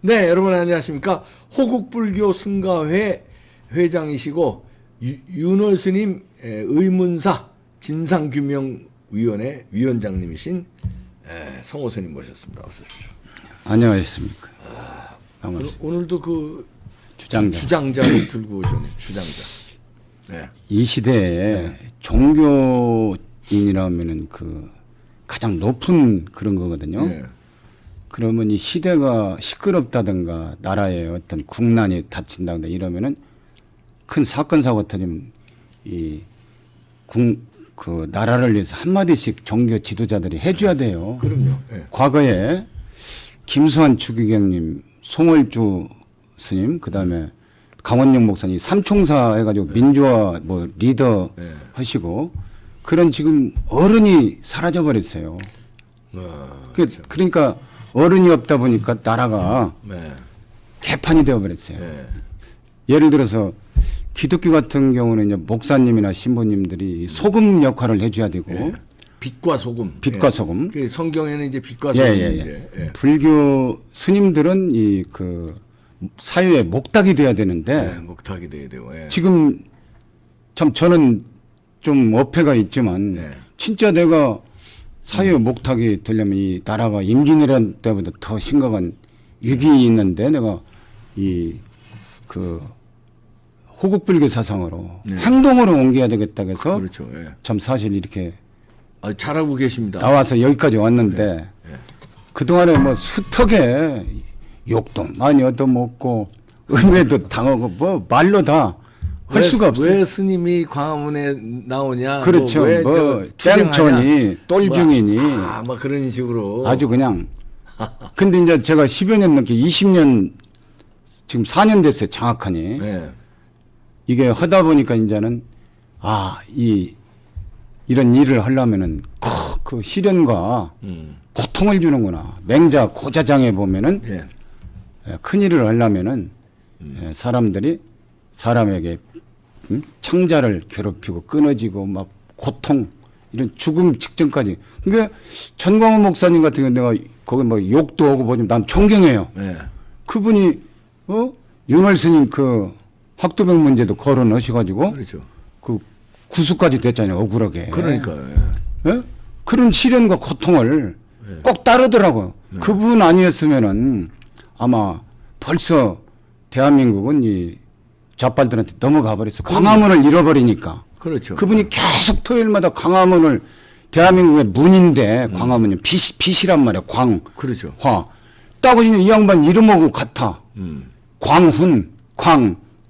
네, 여러분 안녕하십니까? 호국불교 승가회 회장이시고 윤월 스님 의문사 진상규명위원회 위원장님이신 성호 스님 모셨습니다. 어서 오십시오. 안녕하십니까. 반갑습니다. 오늘도 그 주장자를 들고 오셨네요. 주장자. 네. 이 시대에 종교인이라면은 그 가장 높은 그런 거거든요. 네. 그러면 이 시대가 시끄럽다든가 나라에 어떤 국난이 닥친다든가 이러면은 큰 사건 사고 터지면 그 나라를 위해서 한마디씩 종교 지도자들이 해줘야 돼요. 그럼요. 네. 과거에 김수환 추기경님, 송월주 스님, 그다음에 강원영 목사님 삼총사 해가지고 민주화 뭐 리더 네. 하시고 그런 지금 어른이 사라져 버렸어요. 그렇죠. 그러니까 어른이 없다 보니까 나라가 네. 개판이 되어 버렸어요. 네. 예를 들어서 기독교 같은 경우는 이제 목사님이나 신부님들이 소금 역할을 해줘야 되고 네. 빛과 소금. 빛과 예. 소금. 그 성경에는 이제 빛과 예, 소금이 예, 이제. 예. 불교 스님들은 이 그 사회의 목탁이 돼야 되는데 네, 목탁이 돼야 되고. 예. 지금 참 저는 좀 어폐가 있지만 네. 진짜 내가 사회의 목탁이 되려면 이 나라가 임진왜란 때보다 더 심각한 위기 있는데 내가 이 그 호국불교 사상으로 네. 행동으로 옮겨야 되겠다 해서 그렇죠. 예. 참 사실 이렇게 잘하고 계십니다. 나와서 여기까지 왔는데 네. 그동안에 뭐 수턱에 욕도 많이 얻어먹고 은혜도 당하고 뭐 말로 다 할 수가 없어요. 왜 스님이 광화문에 나오냐? 그렇죠. 뭐 땡촌이 똘중이니 뭐 그런 식으로 아주 그냥. 근데 이제 제가 10여 년 넘게 20년 지금 4년 됐어요. 정확하니. 네. 이게 하다 보니까 이제는 이런 일을 하려면은 그 시련과 고통을 주는구나. 맹자 고자장에 보면은 예. 큰 일을 하려면은 사람들이 사람에게 창자를 괴롭히고 끊어지고 막 고통 이런 죽음 직전까지. 그러니까 전광훈 목사님 같은 경우 내가 거기 뭐 욕도 하고 뭐좀 난 존경해요. 네. 그분이 윤월 스님 그 학도병 문제도 거론하셔가지고 그렇죠. 그 구수까지 됐잖아요. 억울하게. 그러니까요. 예? 그런 시련과 고통을 네. 꼭 따르더라고요. 그분 아니었으면은 아마 벌써 대한민국은 이 좌빨들한테 넘어가 버렸어. 광화문을 잃어버리니까. 그렇죠. 그분이 계속 토요일마다 광화문을 대한민국의 문인데 광화문이 빛이란 말이야. 광. 그렇죠. 화. 따고 이 양반 이름하고 같아. 광훈,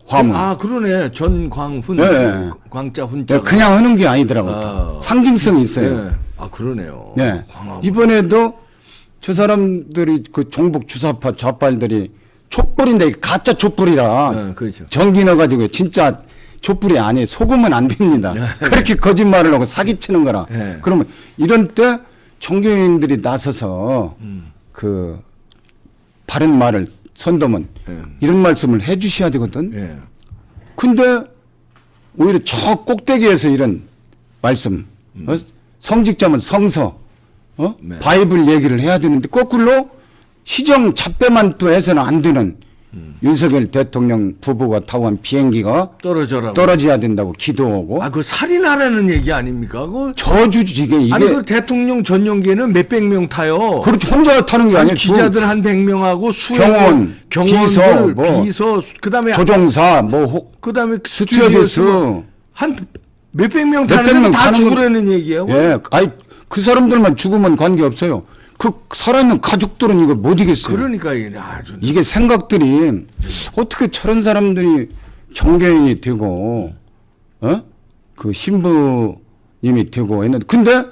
화문. 그러네. 전광훈. 네. 광자 훈자. 그냥 하는 게 아니더라고요. 상징성이 있어요. 네. 그러네요. 네. 광화문. 이번에도 저 사람들이 그 종북 주사파 좌빨들이 촛불인데 가짜 촛불이라 네, 그렇죠. 전기 넣어가지고 진짜 촛불이 아니에요. 속으면 안 됩니다. 그렇게 거짓말을 하고 사기치는 거라. 네. 그러면 이런 때 종교인들이 나서서 그 바른 말을 선도면 이런 말씀을 해 주셔야 되거든. 예. 근데 오히려 저 꼭대기에서 이런 말씀, 성직자면 성서, 네. 바이블 얘기를 해야 되는데 거꾸로 시정 잡배만 또 해서는 안 되는 윤석열 대통령 부부가 타고 간 비행기가 떨어져라고. 떨어져야 된다고 기도하고 그 살인하라는 얘기 아닙니까? 그 저주지 이게 아니 그 대통령 전용기에는 몇백 명 타요. 그렇지 혼자 타는 게 아니고 기자들 한 100명하고 경원, 경원들, 비서, 비서, 그다음에 조종사 뭐 그다음에 스튜어디스 한 몇백 명 몇백 타는 명 다 타는 죽으라는 얘기예요. 예, 아이 그 사람들만 죽으면 관계 없어요. 그 살아있는 가족들은 이걸 못 이겠어요. 그러니까 이게 아주 이게 생각들이 어떻게 저런 사람들이 종교인이 되고 그 신부님이 되고 했는데 근데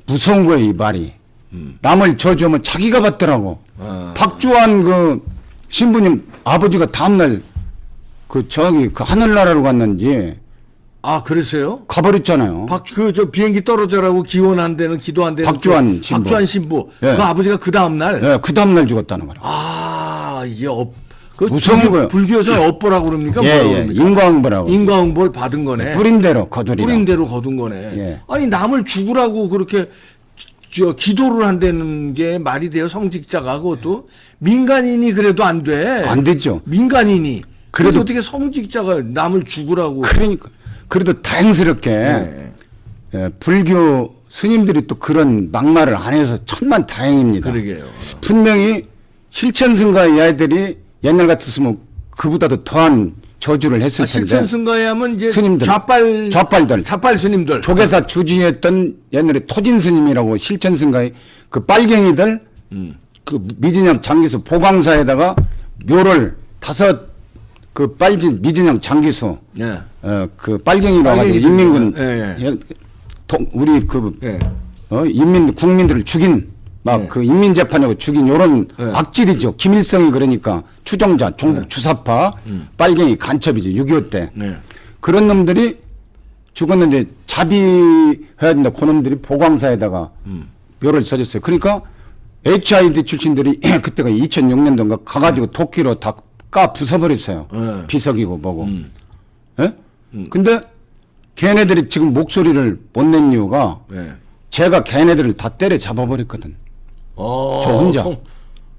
무서운 거예요 이 말이. 남을 저주하면 자기가 받더라고. 박주환 그 신부님 아버지가 다음날 그 하늘나라로 갔는지 그랬어요? 가버렸잖아요. 저 비행기 떨어져라고 기원한다는 기도한다는 박주환 신부. 박주환 신부. 예. 그 아버지가 그 다음 날. 네, 그 다음날 죽었다는 거라. 이게 그 무서운 거예요. 불교에서는 업보라고 그럽니까? 예, 인과응보라고. 인과응보를 받은 거네. 뿌린 대로 거두리라. 뿌린 대로 거둔 거네. 예. 아니 남을 죽으라고 그렇게 저 기도를 한다는 게 말이 돼요? 성직자가 그것도 민간인이 그래도 안 돼. 안 되죠. 민간인이 그래도 그래도 어떻게 성직자가 남을 죽으라고? 그러니까 그래도 다행스럽게 네. 예, 불교 스님들이 또 그런 막말을 안 해서 천만 다행입니다. 그러게요. 분명히 실천승가의 아이들이 옛날 같았으면 그보다도 더한 저주를 했을 텐데 실천승가에 하면 이제 스님들, 좌빨들. 좌빨 스님들. 조계사 주지했던 옛날에 토진 스님이라고 실천승가의 그 빨갱이들 그 미진양 장기수 보광사에다가 묘를 5 그 빨진 미진양 장기수 예. 그 빨갱이로 와가지고 빨갱이들. 인민군 예. 우리 그 예. 인민 국민들을 죽인 막 그 인민재판하고 죽인 요런 네. 악질이죠. 김일성이 그러니까 추종자 종북 주사파 빨갱이 간첩이죠. 6.25 때 네. 그런 놈들이 죽었는데 자비해야 된다. 그놈들이 보광사에다가 묘를 써줬어요. 그러니까 HID 출신들이 그때가 2006년도인가 가가지고 도끼로 다 까 부숴버렸어요. 네. 비석이고 뭐고. 예? 근데 걔네들이 지금 목소리를 못 낸 이유가 예. 제가 걔네들을 다 때려 잡아버렸거든. 저 혼자.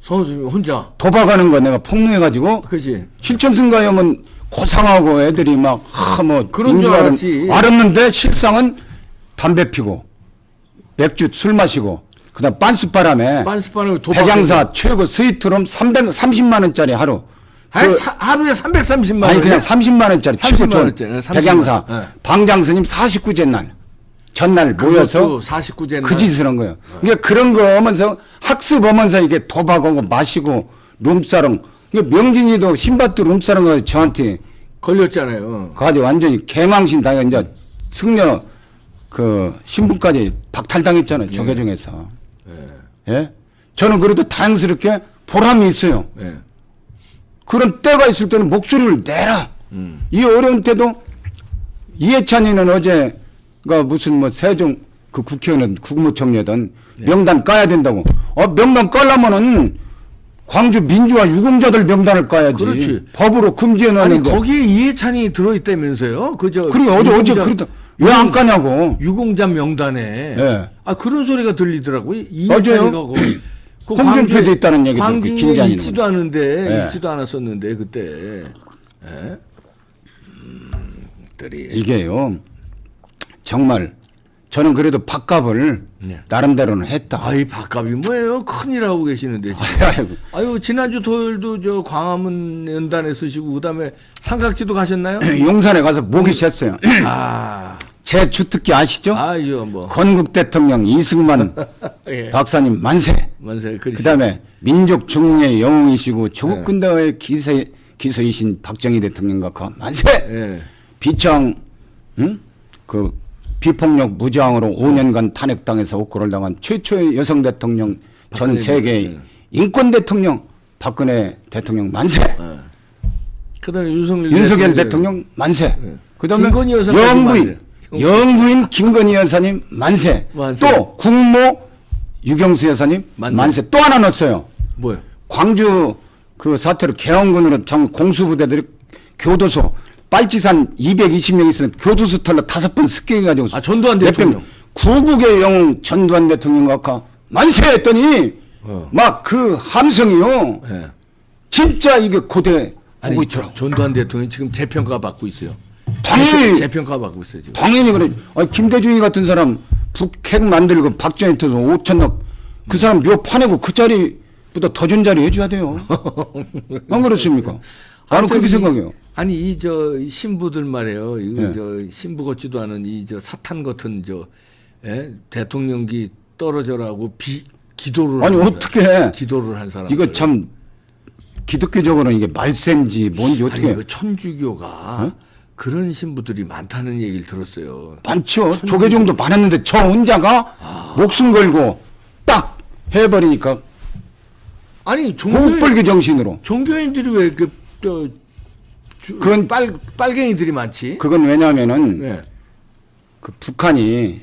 선생님 혼자. 도박하는 거 내가 폭로해가지고 그지. 실천승가에 오면 고상하고 애들이 막 뭐 그런 줄 알았지. 알았는데 실상은 담배 피고 맥주 술 마시고 그다음 빤스바람에 빤스바람에 도박. 백양사 최고 스위트룸 330만 원짜리 하루. 하루에 330만 원. 아니 그냥 30만 원짜리 30만 원짜리. 백양사 네. 방장스님 49제 날 전날 모여서 49제 그 짓을 한 거예요. 그러니까 그런 거 하면서 학습하면서 이게 도박하고 마시고 룸사롱. 그러니까 명진이도 신밧드 룸사롱을 저한테 걸렸잖아요. 가지고 완전히 개망신 당해 이제 승려 그 신분까지 박탈당했잖아요. 조계종에서. 예? 저는 그래도 다행스럽게 보람이 있어요. 예. 그런 때가 있을 때는 목소리를 내라. 이 어려운 때도 이해찬이는 어제가 무슨 뭐 세종 그 국회의원 국무총리든 명단 까야 된다고. 명단 깔려면은 광주 민주화 유공자들 명단을 까야지. 그렇지. 법으로 금지해 아니 놨는데. 거기에 이해찬이 들어있다면서요? 그저. 그래 어제 그러다 왜 안 까냐고. 유공자 명단에. 예. 아 그런 소리가 들리더라고요. 맞아요. 이해찬이가 그 홍준표도 있다는 얘기도 광주에 긴장이 있지도 않은데 예. 있지도 않았었는데 그때. 예? 들이. 이게요. 정말 저는 그래도 밥값을 네. 나름대로는 했다. 아이 밥값이 뭐예요? 큰일 하고 계시는데 지금. 아이고. 아유 지난주 토요일도 저 광화문 연단에 쓰시고 그다음에 삼각지도 가셨나요? 용산에 가서 목이 셨어요. 아, 제 주특기 아시죠? 아유 뭐. 건국 대통령 이승만 예. 박사님 만세. 만세. 그다음에 민족 중흥의 영웅이시고 조국 근대화의 기소이신 박정희 대통령과 만세. 예. 비청 그 비폭력 무저항으로 5년간 탄핵당해서 옥고를 당한 최초의 여성 대통령 전 세계의 인권 대통령 박근혜 대통령 만세. 그다음에 윤석열 대통령 만세. 그다음에 김건희 여사까지 영부인 영부인 김건희 여사님 만세. 만세. 또 국모 유경수 여사님 만세. 또 하나 넣었어요. 뭐요? 광주 그 사태로 개헌군으로 정 공수부대들이 교도소 빨치산 220명 있으면 교도소 털러 5번 습격해가지고 아, 전두환 대통령. 구국의 영웅 전두환 대통령 아까 만세 했더니 막 그 함성이요. 예. 진짜 이게 고대 보고 아니 있더라고. 전두환 대통령 지금 재평가 받고 있어요. 당연히 재평가 받고 있어요 지금. 당연히 그래. 아니, 김대중이 같은 사람 북핵 만들고 박정희한테도 5천억 그 사람 묘 파내고 그 자리보다 더 준 자리 해줘야 돼요. 안 그렇습니까? 나는 그렇게 생각해요. 아니 이 저 신부들 말이에요. 이거 예. 저 신부 같지도 않은 이 저 사탄 같은 저 대통령기 떨어져라고 기도를 아니 한 어떻게 사람, 기도를 한 사람. 이거 참 기독교적으로는 이게 말세인지 뭔지 어떻게 아니 그 천주교가 그런 신부들이 많다는 얘기를 들었어요. 많죠. 조계종도 많았는데 저 혼자가 목숨 걸고 딱 해버리니까 아니 호흡벌기 정신으로. 종교인들이 왜그 그건 빨갱이들이 많지? 그건 왜냐하면은 네. 그 북한이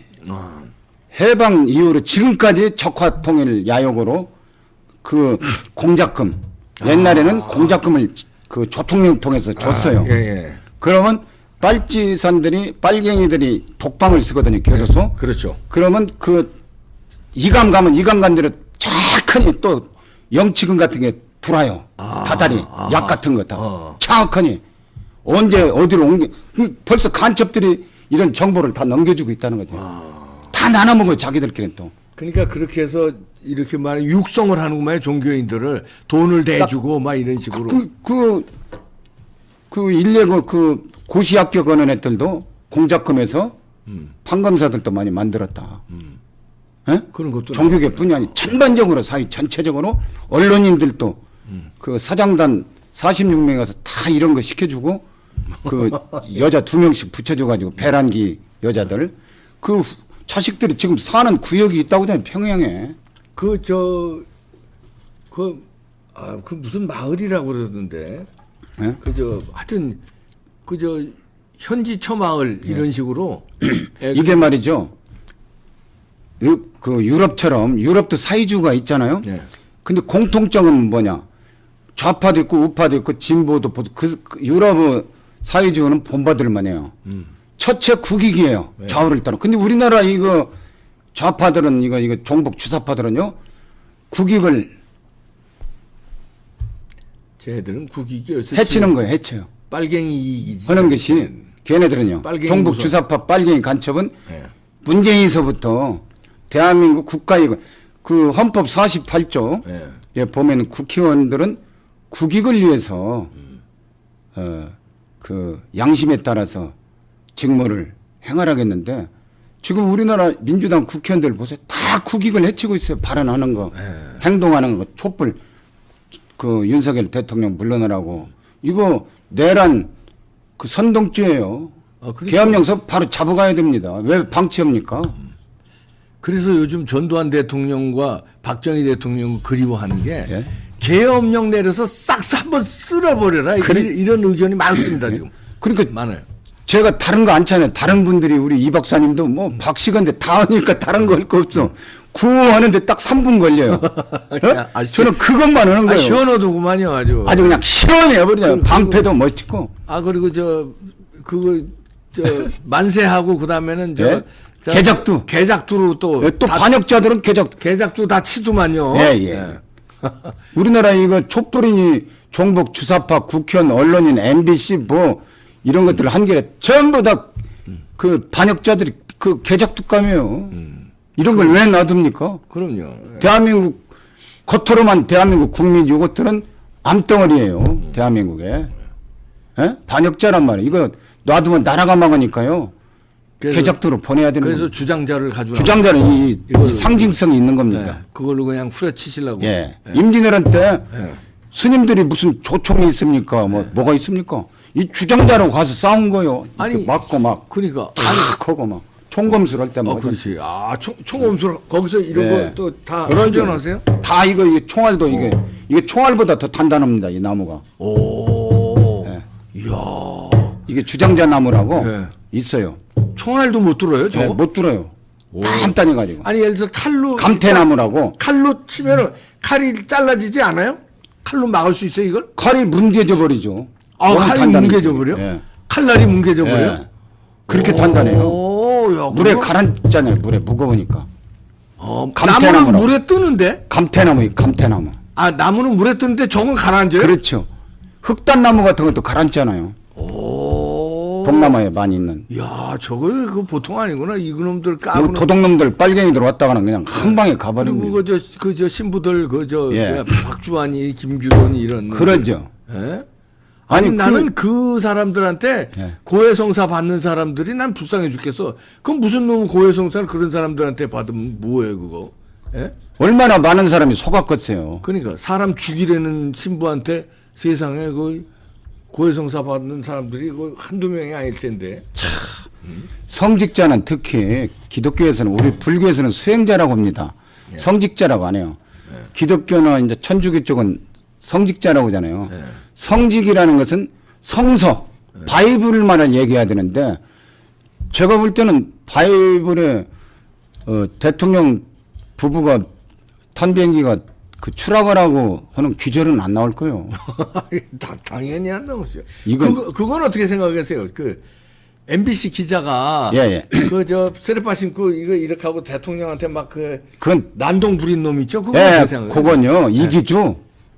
해방 이후로 지금까지 적화통일 야욕으로 그 공작금 옛날에는 공작금을 그 조총련 통해서 줬어요. 예. 그러면 빨갱이들이 독방을 쓰거든요. 교도소. 그렇죠. 그러면 그 이감 가면 이감 간 대로 정확하니 또 영치금 같은 게 들어와요. 다달이 약 같은 거 다. 정확하니 언제 어디로 옮겨 벌써 간첩들이 이런 정보를 다 넘겨주고 있다는 거죠. 다 나눠 먹어요 자기들끼리 또. 그러니까 그렇게 해서 이렇게 말해 육성을 하는구만 종교인들을 돈을 대주고 막 이런 식으로. 일례고 그 고시학교 거는 애들도 공작금에서 판검사들도 많이 만들었다. 예? 그런 것도 종교계뿐이 아니 전반적으로 사회 전체적으로 언론인들도 그 사장단 46명에 가서 다 이런 거 시켜주고 그 여자 2명씩 붙여줘가지고 배란기 여자들 그 자식들이 지금 사는 구역이 있다고 하잖아요 평양에. 그 무슨 마을이라고 그러던데. 예? 하여튼 현지 처마을 이런 식으로 이게 말이죠. 그 유럽처럼 유럽도 사회주의가 있잖아요. 예. 근데 공통점은 뭐냐? 좌파도 있고 우파도 있고 진보도 그 유럽 사회주의는 본받을만 해요. 첫째 국익이에요. 네. 좌우를 따라. 근데 우리나라 이거 좌파들은 이거 종북 주사파들은요. 국익을 쟤들은 국익이 어디서 해치는 거예요. 해쳐요. 빨갱이 이익이지. 하는 것이 걔네들은요. 빨갱이 종북 무슨- 주사파 빨갱이 간첩은 예. 문재인서부터 대한민국 국가이익 그 헌법 48조 예. 에 보면 국회의원들은 국익을 위해서 그 양심에 따라서 직무를 행하라겠는데 지금 우리나라 민주당 국회의원들 보세요. 다 국익을 해치고 있어요. 발언하는 거, 행동하는 거, 촛불 그 윤석열 대통령 물러나라고 이거 내란 그 선동죄예요. 그렇죠. 계엄령서 바로 잡아가야 됩니다. 왜 방치합니까? 그래서 요즘 전두환 대통령과 박정희 대통령 그리워하는 게 예? 계엄령 내려서 싹 한번 쓸어버려라 이런 의견이 많습니다 지금. 그러니까 많아요. 제가 다른 거 안 차요. 다른 분들이 우리 이 박사님도 뭐 박시간데 다 하니까 다른 거 할 거 없어. 구호하는데 딱 3분 걸려요. 어? 저는 그것만 하는 거예요. 시원하더구만요 아주. 아주 그냥 시원해요. 버리냐. 방패도 멋지고. 그리고 만세하고 그다음에는 예? 개작두. 또 또 반역자들은 개작두 다 치더만요. 예. 우리나라 이거 촛불이니 종북 주사파 국회의원 언론인 MBC 뭐 이런 것들 한겨레 전부 다 그 반역자들이 그 개작두감이에요. 이런 걸 왜 놔둡니까? 그럼요. 대한민국 겉으로만 대한민국 국민 이것들은 암덩어리예요. 대한민국에. 예? 반역자란 말이에요. 이거 놔두면 나라가 망하니까요. 개작두로 보내야 되는 그래서 거예요. 주장자를 가지고 주장자는 이 상징성이 있는 겁니다. 네, 그걸로 그냥 후려치시려고. 예. 임진왜란 때 예. 스님들이 무슨 조총이 있습니까? 뭐가 있습니까? 이 주장자로 가서 싸운 거요. 아니, 맞고 막. 그러니까 탁 하고 막. 총검술 할 때 막. 그렇지. 총검술 거기서 이런 예. 거 또 다 그러죠. 훈련하세요? 다 이게 총알도 이게 총알보다 더 단단합니다. 이 나무가. 오. 예. 이야. 이게 주장자 나무라고 예. 있어요. 총알도 못 들어요, 저거? 예, 못 들어요. 단단해 가지고. 아니 예를 들어 칼로 감태나무라고. 칼로 치면은 칼이 잘라지지 않아요? 칼로 막을 수 있어요, 이걸? 칼이 뭉개져 버리죠. 칼이 뭉개져 버려? 예. 칼날이 뭉개져 버려? 예. 그렇게 단단해요. 오, 야, 물에 그거- 가라앉잖아요. 물에 무거우니까. 나무는 나무는 물에 뜨는데? 감태나무. 나무는 물에 뜨는데 저건 가라앉아요? 그렇죠. 흑단나무 같은 것도 가라앉잖아요. 오. 동남아에 많이 있는. 야, 저거 그 보통 아니구나. 이놈들 까고. 도둑놈들 빨갱이들 왔다가는 그냥 한 방에 가버립니다. 그리고 저 신부들 예. 박주환이 김규론이 이런. 그러죠. 예? 아니 아니, 나는 그 사람들한테 예. 고해성사 받는 사람들이 난 불쌍해 죽겠어. 그럼 무슨 놈 고해성사를 그런 사람들한테 받으면 뭐예요 그거? 예? 얼마나 많은 사람이 속았겠어요. 그러니까 사람 죽이려는 신부한테 세상에 그 고해성사 받는 사람들이 그 한두 명이 아닐 텐데. 성직자는 특히 기독교에서는 우리 불교에서는 수행자라고 합니다. 예. 성직자라고 안 해요. 기독교나 이제 천주교 쪽은 성직자라고 하잖아요. 예. 성직이라는 것은 성서, 바이블만을 얘기해야 되는데 제가 볼 때는 바이블에 대통령 부부가 탄 비행기가 그 추락을 하고 하는 규절은 안 나올 거예요. 당연히 안 나오죠. 이건- 그건 어떻게 생각하세요? MBC 기자가 예, 예. 그 저 쓰레빠 신고 이거 이렇게 하고 대통령한테 막 그 그건 난동 부린 놈 있죠? 그거 예, 어떻게 생각해요? 그건요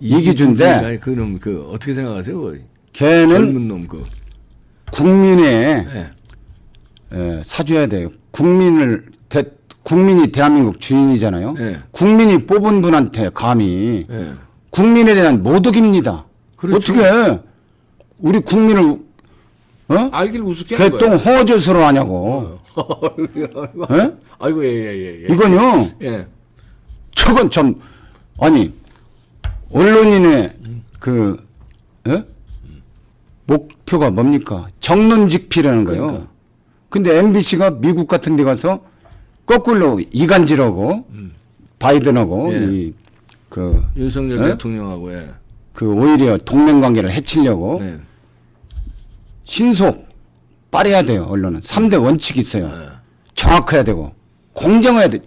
이기주인데 그놈 그 어떻게 생각하세요? 그거? 걔는 젊은 놈 그. 국민의 예. 사줘야 돼요. 국민이 대한민국 주인이잖아요. 예. 국민이 뽑은 분한테 감히 예. 국민에 대한 모독입니다. 그렇죠. 어떻게 우리 국민을 알길 우습게 하는 개똥 허젓으로 하냐고. 예? 아이고 예. 이건요. 예. 저건 참 아니 언론인의 목표가 뭡니까? 정론직피라는 거예요. 그러니까. 근데 MBC가 미국 같은 데 가서 거꾸로 이간질하고 바이든하고 예. 그 윤석열 예? 대통령하고 예. 오히려 동맹 관계를 해치려고 네. 신속 빠르야 돼요. 언론은 3대 원칙이 있어요. 네. 정확해야 되고 공정해야 돼.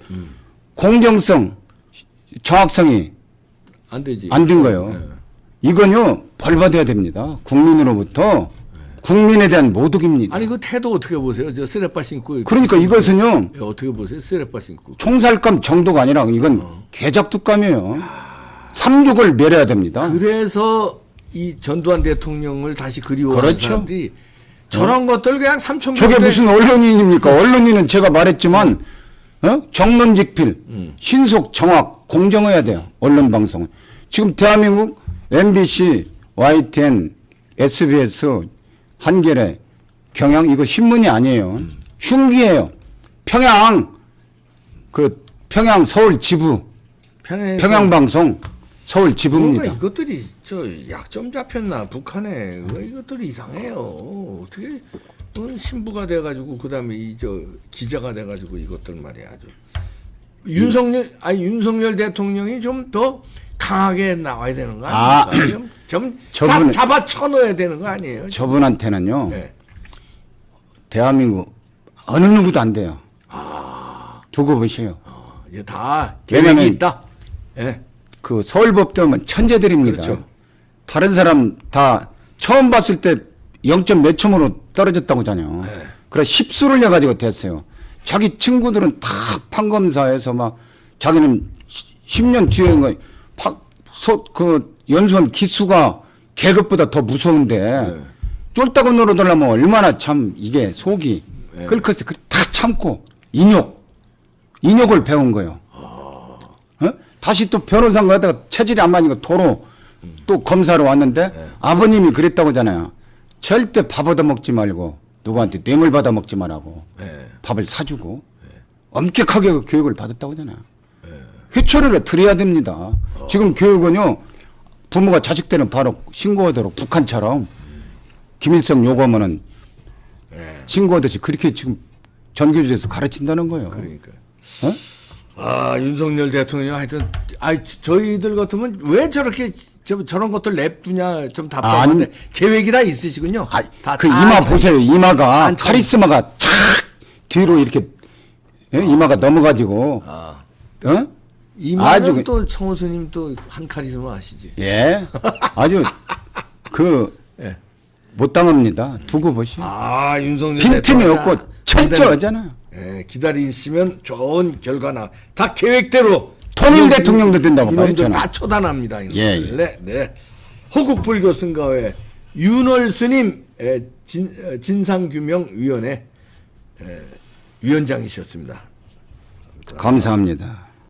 공정성, 정확성이 안 되지. 안 된 거예요. 예. 이건요 벌 받아야 됩니다. 국민으로부터 국민에 대한 모독입니다. 아니 그 태도 어떻게 보세요? 저 쓰레빠 신고. 그러니까 이것은요 예, 어떻게 보세요? 쓰레빠 신고. 총살감 정도가 아니라 이건 개작두감이에요. 삼족을 멸해야 됩니다. 그래서 이 전두환 대통령을 다시 그리워하는 그렇죠. 사람들이 저런 것들 그냥 3천 저게 무슨 언론인입니까? 언론인은 제가 말했지만 정론직필, 신속, 정확, 공정해야 돼요. 언론 방송은. 지금 대한민국 MBC, YTN, SBS, 한겨레, 경향 이거 신문이 아니에요. 흉기예요. 평양 서울 지부, 평양 방송 서울 지부입니다. 이것들이 저 약점 잡혔나 북한에 이것들이 이상해요. 어떻게 신부가 돼가지고 그다음에 이 저 기자가 돼가지고 이것들 말이야 아주 윤석열 대통령이 좀 더 강하게 나와야 되는 거 아닙니까? 좀 잡아 쳐넣어야 되는 거 아니에요? 저분한테는요. 네. 대한민국 어느 누구도 안 돼요. 두고 보세요. 이제 다 계획이 왜냐면 있다. 예. 그 서울법대면 천재들입니다. 그렇죠. 다른 사람 다 처음 봤을 때 0점 몇 점으로 떨어졌다고 하잖아요. 네. 그래 10수를 내가지고 됐어요. 자기 친구들은 다 판검사에서 막 자기는 10년 뒤에 그 연수원 기수가 계급보다 더 무서운데 쫄다고 놀아달라면 얼마나 참 이게 속이 끓겠어. 다 참고 인욕을 배운 거예요. 다시 또 변호사가 하다가 체질이 안 맞으니까 도로 또 검사로 왔는데 아버님이 그랬다고 하잖아요. 절대 밥 얻어 먹지 말고 누구한테 뇌물 받아 먹지 말라고 밥을 사주고 엄격하게 그 교육을 받았다고 하잖아요. 회초리를 드려야 됩니다. 지금 교육은요 부모가 자식들은 바로 신고하도록 북한처럼 김일성 요구하면은 신고하듯이 그렇게 지금 전교조에서 가르친다는 거예요. 그러니까. 윤석열 대통령 하여튼 저희들 같으면 왜 저렇게 저런 것들 냅두냐 좀 답답한데 계획이 다 있으시군요. 그 이마 보세요. 이마가 카리스마가 착 뒤로 이렇게 이마가 넘어가지고 이마는 또 성호수님 또 한 카리스마 아시지? 예, 아주 못 당합니다. 두고 보시오. 윤석열 빈틈이 없고 철저하잖아요. 기다리시면 좋은 결과나 다 계획대로 통일 대통령도 된다고 봐요. 이놈들 다 처단합니다. 예. 네. 호국불교 승가회 윤월수님 진상규명위원회 위원장이셨습니다. 감사합니다.